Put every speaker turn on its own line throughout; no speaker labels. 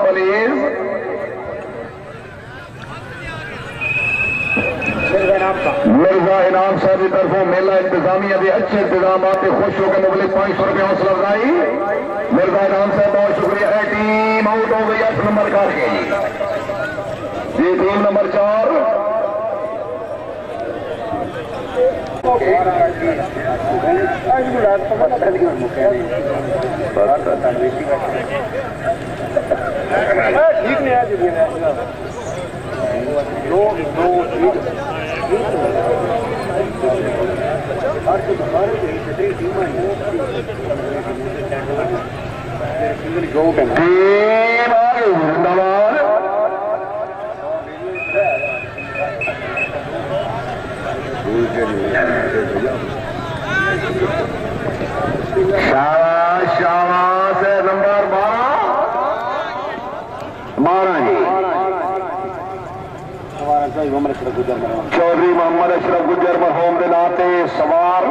Please. Mirza इनाम साहब की तरफों मेला इंतजामिया भी अच्छे इंतजाम आते खुश होकर मुबलिक 500 रुपये हौसला अफजाई। मिर्जा इनाम साहब बहुत शुक्रिया। टीम आउट हो गई 8 नंबर करके जी। टीम नंबर 4
ठीक नहीं
शाबाश शाबाश है नंबर 12 जी। चौधरी मोहम्मद अशरफ गुजर मरहूम के नाते सवार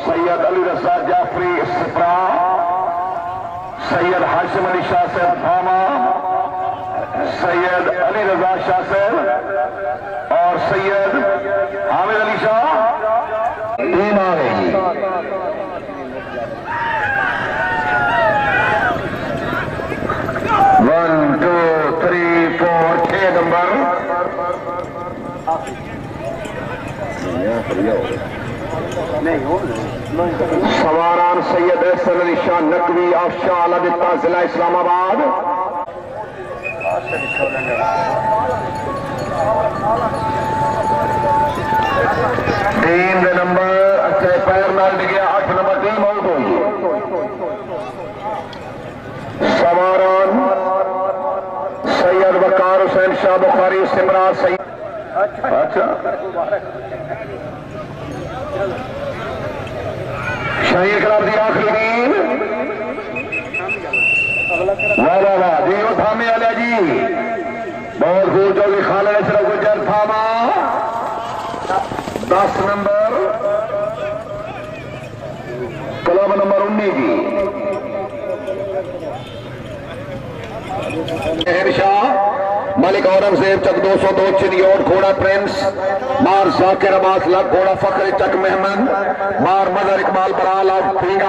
सैयद अली रजा जाफरी सिपरा, सैयद हाशिम अली शाह साहब फामा, सैयद अली रजा शाह साहब और सैयद हामिद अली शाह टीम आ गई। 1 2 3 4 6 नंबर सवारान सैयद एहसन अली शाह नकवी आफशाह अलादिता जिला इस्लामाबाद। टीम के नंबर अच्छे पैर नाल गया 8 नंबर टीम आउट होगी। सवारान सैयद वकार हुसैन शाह बुखारी सिमरा सैयद। अच्छा शाही क्लब की आखिरी टीम वाह वाह वाह जी। वो थामे वाले जी बहुत खूब चौधरी खालिद अशरफ गुजर थामा 10 नंबर क्लब नंबर 19 जी। शाह मलिक औरंगजेब चक 202 चिनियोट घोड़ा प्रिंस मार जाकिर अब्बास लग घोड़ा फखर चक मेहमद मार मदर इकबाल बराल ऑफ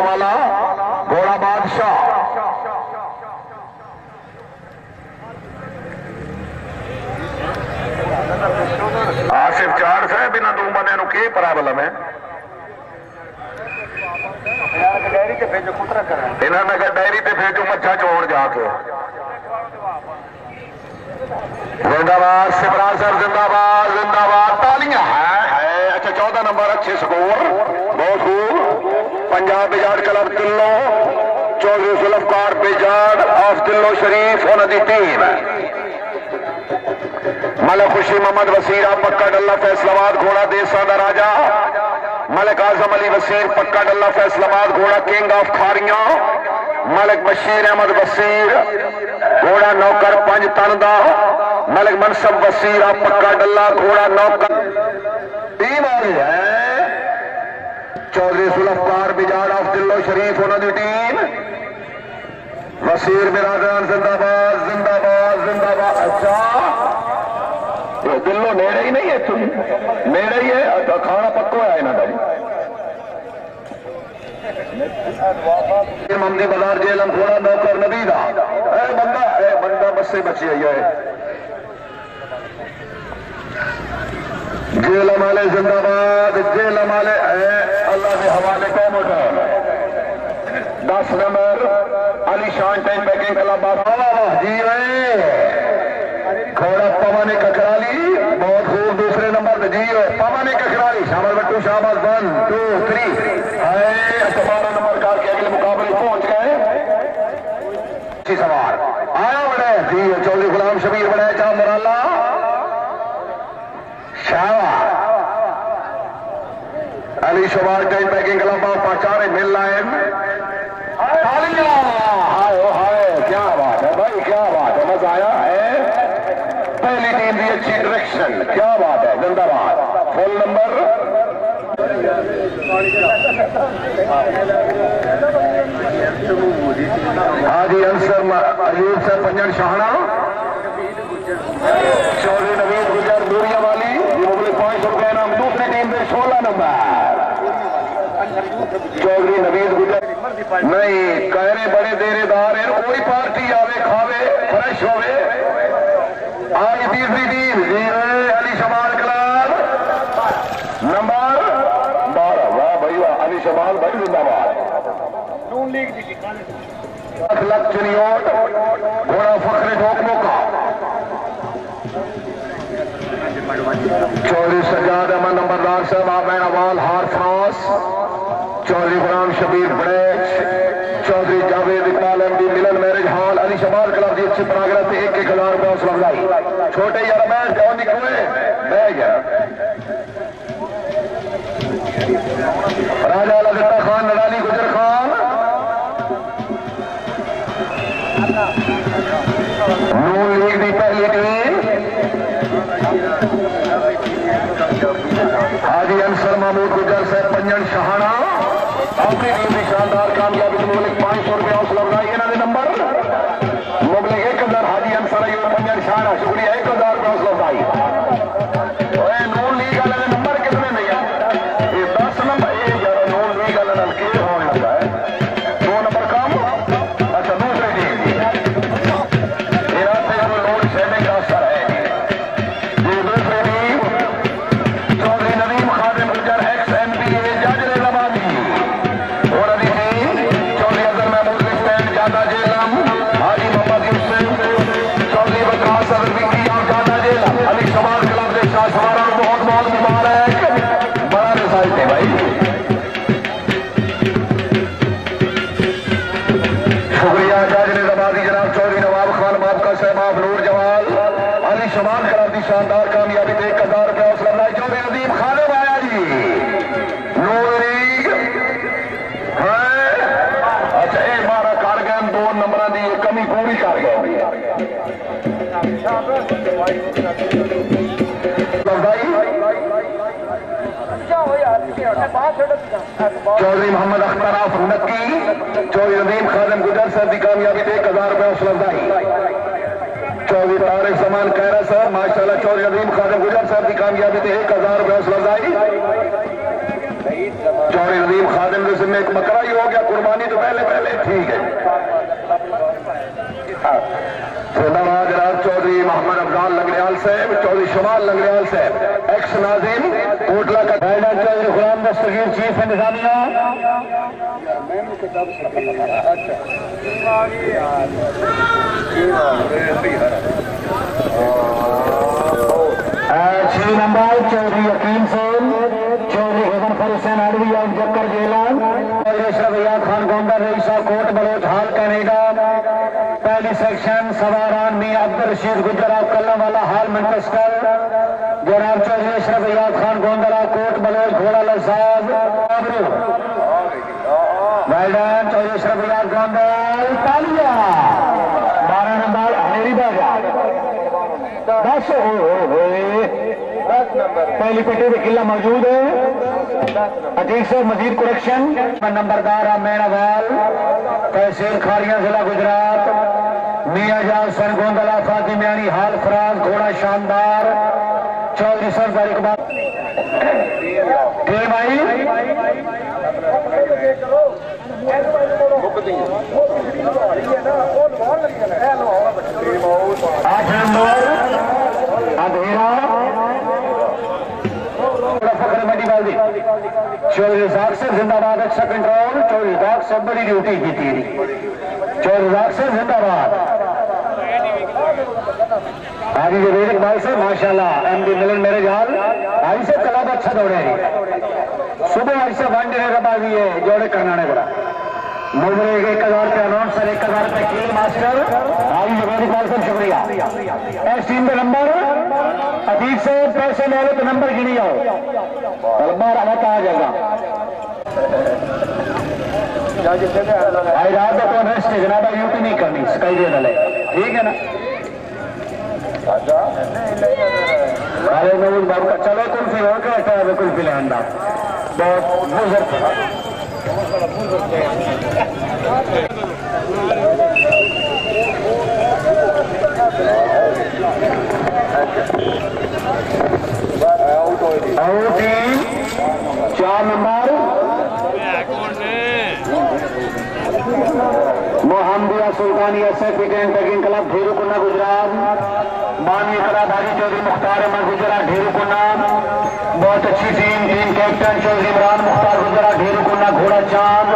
वाला घोड़ा बादशाह। आसिफ 4 से बिना 2 बने की प्रॉब्लम है। इन्होंने डायरी से भेजो मच्छा चोड़ जाके। जिंदाबाद शिवराज सर जिंदाबाद जिंदाबाद तालियां है। अच्छा 14 नंबर अच्छे स्कोर बहुत खूब। पंजाब बिजाड़ क्लब तिल्लो चौधरी जुल्फकार बिजाड़ ऑफ तिल्लो शरीफ उन्होंने टीम है। मलिक खुशी मोहम्मद वसीरा पक्का डल्ला फैसलाबाद घोड़ा देसा दा राजा। मलिक आजम अली वसीर पक्का डल्ला फैसलाबाद घोड़ा किंग ऑफ खारियां। मलिक बशीर अहमद वसीर घोड़ा नौकर 5 तन दा। मलिक मनसब वसीरा पक्का डल्ला घोड़ा नौकर टीम आ रही है। चौधरी जुल्फकार बिजाड़ ऑफ दिल्लो शरीफ उन्होंने टीम। वसीर बिरादरान जिंदाबाद जिंदाबाद जिंदाबाद। अच्छा दिल्लो नेड़े ही नहीं है नेड़े ही है। अच्छा खाना पक्को है इन्हों का ममदी बाजार जेलम घोड़ा नौकर नबी का बंदा बसे बची आई है। जेलम वाले जिंदाबाद जेलम वाले अल्लाह के हवाले कौन उठा। 10 नंबर अली शान टाइम बैकिंग क्लब जी घोड़ा पवन ककराली बहुत खूब। दूसरे नंबर पे जी पवन ककराली शाबाश बट्टू शाबाश 1 2 3 है। 12 नंबर कार के अगले मुकाबले पहुंच गए। सवार आया बड़े जी चौधरी गुलाम शबीर बड़े चाह मुराला शाबाश अली शबाज टाइम पैकिंग क्लब पहुंचारे मिल लाइन। हाय क्या बात है भाई क्या बात है। मजा आया है। पहली टीम भी अच्छी डायरेक्शन क्या बात है जिंदाबाद। फुल नंबर हाजी अंसर अयूब से पंजन शाहना, चौधरी नवीद गुजर दूरिया वाली मुगल 500 रुपए नाम। दूसरी टीम में 16 नंबर चौधरी नवीद गुजर। नहीं कहरे बड़े देरेदार है, कोई पार्टी आवे खावे फ्रेश होवे। आज तीसरी टीम अली शमाल क्लब नंबर 12। वाह भाई वाह, अली शमाल भाई जिंदाबाद। लख चनियोट घोड़ा फखरे ठोकमो का चौधरी सजाद अहमद नंबरदार साहब आबैन अवाल हार फ्रांस, चौधरी गुलाम शबीर ब्रेच, चौधरी जावेद इकबाल एमडी मिलन मैरिज हॉल अली शमाल क्लब की अच्छी प्रागत 1,000 रुपया हौसला अफजाई। छोटे यार मैं जाओ निकले मैं गया राजा लजता खान नडाली गुजर खान नून लीग की पहली टीम हाजी अंसर महमूद गुजर से पंजन शाहाना अपनी टीम की शानदार कामयाबी मुगलिक 500 रुपया हौसला अफजाई। इन्होंने नंबर मुगलिक 1000 हाजी अंसर अयूब पंजन शाहाना शुक्रिया 1000 रुपया हौसला अफजाई। नून लीग वाले नंबर कितने नहीं है? ये 10 नंबर नून लीग वाले होने लगा है 2 नंबर कम। अच्छा दूसरी टीम लोड शेडिंग का असर है। ये दूसरी टीम चौधरी नदीम खादिम गुजर XMPA जज रेजाबादी और अली टीम चौधरी अजहर महमूद लिफ्टन जादा जेलम हाजी मोहम्मद यूसुफ चौधरी वकास अदर विक्री और जादा जेलम अली शमाल क्लब के साथ हमारा बहुत बहुत मुबारक। बड़ा रिजल्ट है भाई, शुक्रिया जज रेजाबादी जनाब चौधरी नवाब खान बाबका साहब नूर जवाल अली शमाल क्लब की शानदार कामयाबी 1000 रुपया हौसला अफजाई। चौधरी नदीम खालिद आया जी नूर लीग है। अच्छा ये मारा कर गए 2 नंबर की कमी पूरी कर गए। चौधरी मोहम्मद अख्तराफ नक्की चौधरी नदीम खादिम गुजर साहब की कामयाबी 1000 रुपया हौसला अफजाई। चौधरी तारिक जमान कैरा साहब माशाल्लाह चौधरी नदीम खादिम गुजर साहब की कामयाबी 1000 रुपया हौसला अफजाई। चौधरी नदीम खादिम के जिम्मे एक बकरा ही हो गया कुर्बानी तो पहले पहले ठीक है। जिंदाबाद जनाब चौधरी मोहम्मद अफजाल लंगड़ियाल साहब चौधरी शमाल लंगड़ियाल साहब एक्स नाजिम कोटला का चौधरी गुलाम दस्तगीर चीफ इंतजामिया छह नंबर चौधरी यकीन सेन चौधरी गजनफर हुसैन अडवी और जक्कर जेलान अशरफ खान गोंदा रईसा कोट बलोच हाल कैनेडा पहली सेक्शन सवारान में अब्दुल रशीद गुजर कल्लम वाला हाल मैनचेस्टर जनाब चौधरी अशरफ खान गोंदला कोट बलोच घोड़ा लसाब मैदान चौधरी अशरफ गोंदल तालिया 12 नंबर हनेरी बाजार 10 पहली पेटी में किला मौजूद है। अजीत सर मजीद करेक्शन नंबरदार मेणावाल तहसील खारिया जिला गुजरात मियाँ जाल सन गोंदला फातिमियानी हाल फराज घोड़ा शानदार चौधरी सरदार इकबाल टीम आई 8 नंबर अंधेरा चौधरी साहब से जिंदाबाद अच्छा कंट्रोल चौधरी साहब से बड़ी ड्यूटी की थी चौधरी साहब से जिंदाबाद हाजी जवेद इकबाल से माशाल्लाह एमडी मिलन मेरे जाल हाजी से कलाब अच्छा दौड़े सुबह आज से वन डे बाजी है जोड़े करनाने बड़ा मुझे 1000 रुपया अनाउंसर 1000 रुपये खेल मास्टर हाजी जवेद इकबाल से शुक्रिया। इस टीम का नंबर अतीक से पैसे ले लो तो नंबर गिनी जाओ बार आना आ जाएगा भाई रात को रेस्ट है जनाब यूटी नहीं करनी स्काई दे डाले ठीक है ना। अरे महमूद बाबू का चलो कुल्फी हो गया कुल्फी ले अंडा बहुत 4 number Mohammadia Sultani secretary and pegging club Dherukunna Gujrat. माननीय कलाधारी चौधरी मुख्तार अहमद गुजरात ढेरुकुन्ना, बहुत अच्छी टीम कैप्टन चौधरी इमरान मुख्तार गुजरात ढेरुकुन्ना। घोड़ा चांद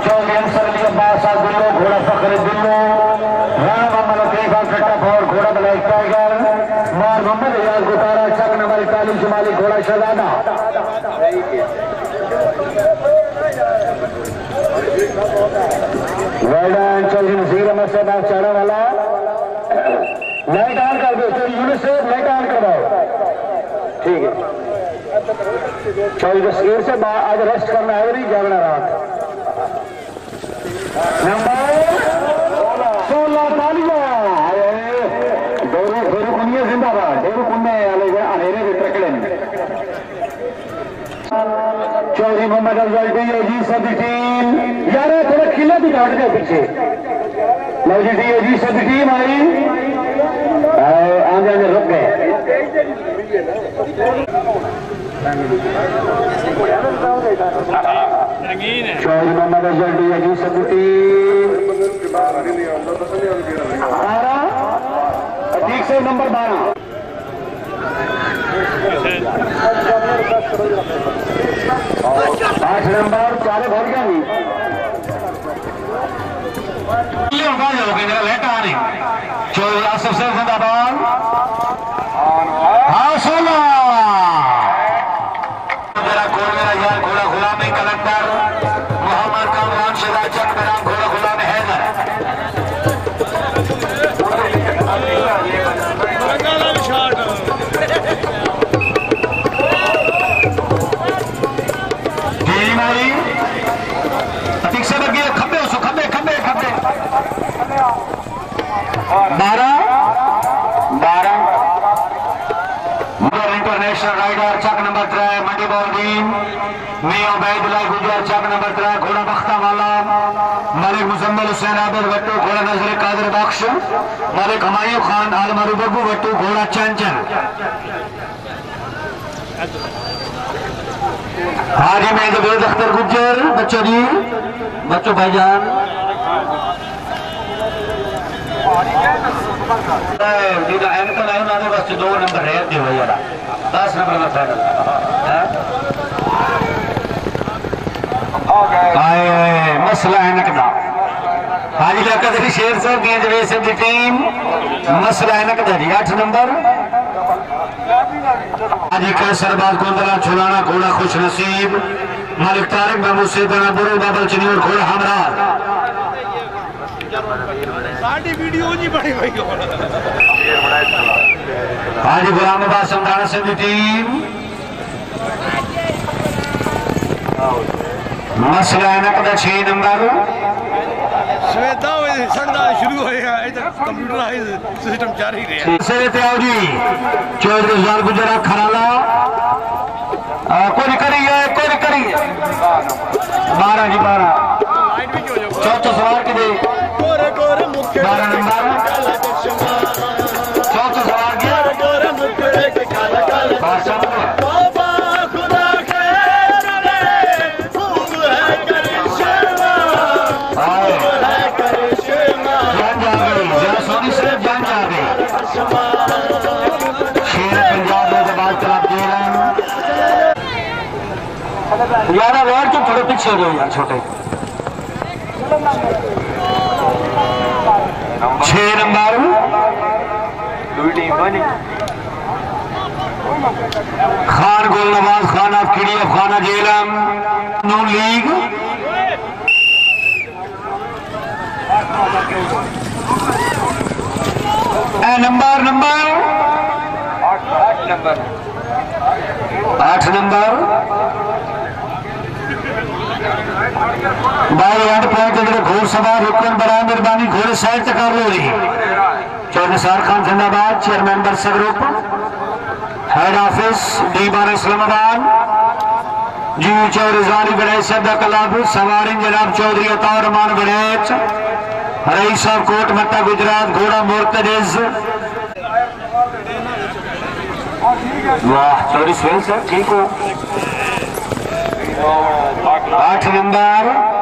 चौधरी अंसर अली अब्बास दिल्लो, घोड़ा फखर दिल्लो। राणा मोहम्मद लतीफ कट्टप और घोड़ा ब्लैक टाइगर। मार मोहम्मद रियाज गुतारा चक नंबर 41 शुमाली घोड़ा शहजादा। वेल्डन चौधरी नजीर अहमद साहब चाड़ा वाला। लाइट ऑन कर दो तो यूनिसेफ लाइट ऑन करवाओ, ठीक है। चौधरी जसवीर से आज रेस्ट करना है, नहीं जागना रात। नंबर 16 तालिया डेरू जिंदाबाद। डेरू कुन्ने अनेरे भी ट्रकड़े चौधरी मोहम्मद अफजल डी सभी टीम यार थोड़ा किला भी काट गया पीछे। डी सभी टीम आई आगे आगे रुक गए। चौधरी मोहम्मद अफजल डी सभी टीम ठीक से नंबर 12 8 नंबर 4 भर गया नहीं लेट आ रही। चौधरी आसिफ से जिंदाबाद। हाँ 16 मेरा कोड मेरा यार घोड़ा गुलाम कलेक्टर मोहम्मद कामरान शिदा चक मेरा घोड़ा गुलाम हैदर। ठीक से लगे खब्बे उसको खब्बे खब्बे खब्बे 12 इंटरनेशनल राइडर चक नंबर 3 मंडी बॉलदीन मियां उबैदुल्लाह गुजर चक नंबर 3 घोड़ा बख्ता वाला। मलिक मुजम्मिल हुसैन आबिद वट्टू घोड़ा नजर कादिर बख्श। मलिक हमायूं खान आलमरू बब्बू वट्टू घोड़ा चंचल। हाजी में जवेद अख्तर गुज्जर बच्चों जी बच्चों भाईजान एनकल आए ना बस 2 नंबर रहते हो यार 10 नंबर में फाइनल आए मसला एनक का। हाजी लकदरी शेर साहब की जवेद से टीम मसला एनक का जी 8 नंबर। हाजी कैसरबाद गोंदला छुलाना घोड़ा खुश नसीब। मालिक तारिक महमूद से बुरु बाबल चनी और घोड़ा हमरान। हाजी गुलाम अब्बास समझाना से टीम मसला नकद 6 नंबर। शुरू होएगा कंप्यूटराइज सिस्टम जारी रहे जी। चौधरी जाल गुजरा खराला कोई करिए 12 जी 12 चौथा सवार के दे 12 नंबर चौथा सवार के यार और तो थोड़े पीछे हो यार छोटे। 6 number Khan goal Nawaz Khan of किड़ी अफगाना जेलम नून लीग। नंबर 8 नंबर घोड़ सवार हुक्म बड़ा मेहरबानी घोड़े साइड तक कर लो रही। चौधरी निसार खान जिंदाबाद चेयरमैन बरसा group head office D 12 Islamabad.
जी चौधरी जाली बड़े सदा कलाब सवारी जनाब चौधरी अताउर रहमान बड़ेच रईस साहब कोट मट्टा गुजरात घोड़ा मोर्तजेज वाह चौधरी सुहेल सर ठीक हो 8 नंबर